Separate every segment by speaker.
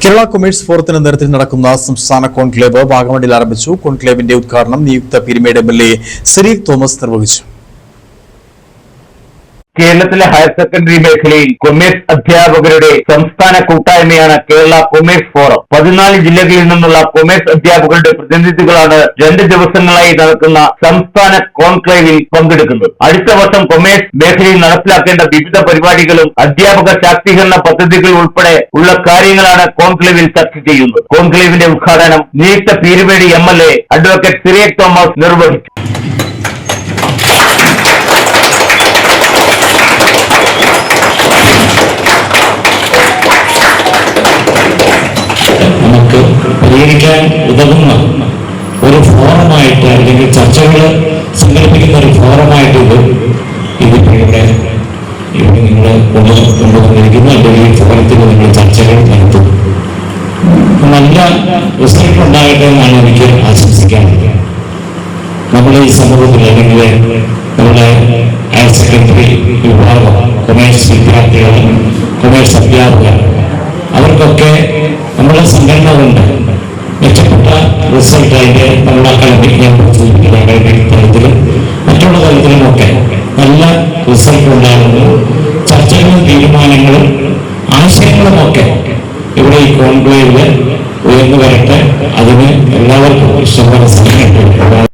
Speaker 1: Kerala commerce ഫോറത്തിന് നേതൃത്വത്തിൽ നടക്കുന്ന സംസ്ഥാന കോൺക്ലേവ് വാഗമണിൽ ആരംഭിച്ചു. കോൺക്ലേവിന്റെ ഉദ്ഘാടനം നിയുക്ത പീരുമേട് എംഎൽഎ സിറിയക് തോമസ് നിർവഹിച്ചു.
Speaker 2: കേരളത്തിലെ ഹയർ സെക്കൻഡറി മേഖലയിൽ കൊമേഴ്സ് അധ്യാപകരുടെ സംസ്ഥാന കൂട്ടായ്മയാണ് കേരള കൊമേഴ്സ് ഫോറം. 14 ജില്ലകളിൽ നിന്നുള്ള കൊമേഴ്സ് അധ്യാപകരുടെ പ്രതിനിധികളാണ് 2 ദിവസങ്ങളായി നടക്കുന്ന സംസ്ഥാന കോൺക്ലേവിൽ പങ്കെടുക്കുന്നത്. അടുത്ത വർഷം കൊമേഴ്സ് മേഖലയിൽ നടപ്പിലാക്കേണ്ട വിവിധ പരിപാടികളും അധ്യാപക ശാക്തീകരണ പദ്ധതികൾ ഉൾപ്പെടെ ഉള്ള കാര്യങ്ങളാണ് കോൺക്ലേവിൽ ചർച്ച ചെയ്യുന്നത്. കോൺക്ലേവിന്റെ ഉദ്ഘാടനം നിയുക്ത പീരുമേട് എംഎൽഎ അഡ്വക്കേറ്റ് സിറിയക് തോമസ് നിർവഹിച്ചു.
Speaker 3: നമുക്ക് പരിഹരിക്കാൻ ഉതകുന്ന ഒരു ഫോറമായിട്ട് അല്ലെങ്കിൽ ചർച്ചകൾ സങ്കല്പിക്കുന്ന ഒരു ഫോറമായിട്ട് ഇതിപ്പോൾ ഇവിടെ നിങ്ങൾ കൊണ്ടുവന്നിരിക്കുന്നു. അല്ലെങ്കിൽ ഈ ഫോറത്തിൽ നിങ്ങൾ ചർച്ചകൾ നടത്തും. നല്ല റിസൾട്ട് ഉണ്ടാകട്ടെ എന്നാണ് എനിക്ക് ആശംസിക്കാനുള്ളത്. നമ്മുടെ ഈ സമൂഹത്തിൽ അല്ലെങ്കിൽ നമ്മുടെ ഹയർ സെക്കൻഡറി വിഭാഗം കൊമേഴ്സ് വിദ്യാർത്ഥികൾ, കൊമേഴ്സ് അധ്യാപകർ, അവർക്കൊക്കെ നമ്മുടെ സംഘടന കൊണ്ട് മെച്ചപ്പെട്ട റിസൾട്ട് അതിന്റെ നമ്മുടെ അക്കാദമിക് തലത്തിലും മറ്റുള്ള തലത്തിലുമൊക്കെ നല്ല റിസൾട്ട് ഉണ്ടാകുന്നു. ചർച്ചകളും തീരുമാനങ്ങളും ആശയങ്ങളുമൊക്കെ ഇവിടെ ഈ കോൺക്ലേവില് ഉയർന്നു വരട്ടെ. അതിന് എല്ലാവർക്കും ഇഷ്ടംപോലെ സമയമുണ്ട്.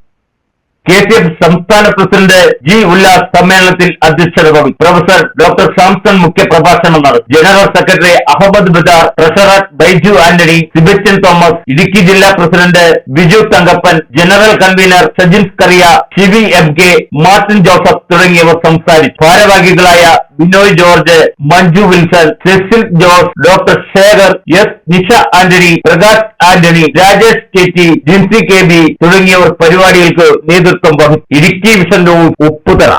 Speaker 2: KCF സംസ്ഥാന പ്രസിഡന്റ് ജി ഉല്ലാസ് സമ്മേളനത്തിൽ അധ്യക്ഷത വഹിച്ചു. പ്രൊഫസർ ഡോക്ടർ സാംസൺ മുഖ്യപ്രഭാഷണം നടത്തി. General secretary Ahammed Badar, treasurer Baiju Antony, Sebastian Thomas, Idukki ജില്ലാ president Biju Thankappan, general convener Sajins Kuriya, Shivi MK, Martin Joseph തുടങ്ങിയവർ സംസാരിച്ചു. ഭാരവാഹികളായ Binoy George, Manju Wilson, Cecil Jose, doctor Shekhar S, Nisha Antony, Prakash Antony, Rajesh KT, Jincy KB തുടങ്ങിയവർ പരിപാടികൾക്ക് നേതൃത്വം വഹിച്ചു. Idukki vision news Upputhara.